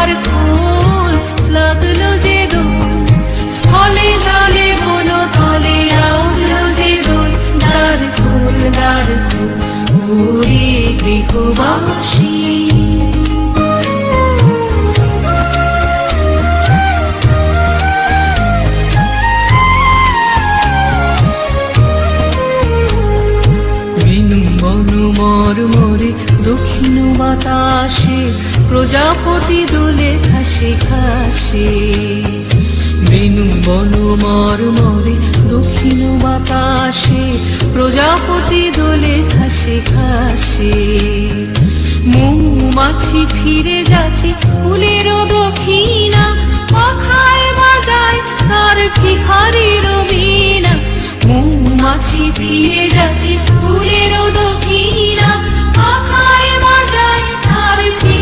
দ্বার খোল, লাগলো যে দোল, স্থলে জলে বন তলে লাগলো যে দোল। দ্বার খোল, দ্বার খোল, ওরে গৃহবাসী। মরমরে দক্ষিণ বাতাসে প্রজাপতি দোলে ঘাসে ঘাসে। বেনু বন মরমরে দক্ষিণ বাতাসে প্রজাপতি দোলে ঘাসে ঘাসে। মৌমাছি ফিরে যাচ্ছে ফুলের দক্ষিণা, পাখায় বাজায় তার ভিখারির বীণা। মৌমাছি ফিরে যাচ্ছে ফুলের দক্ষিণা,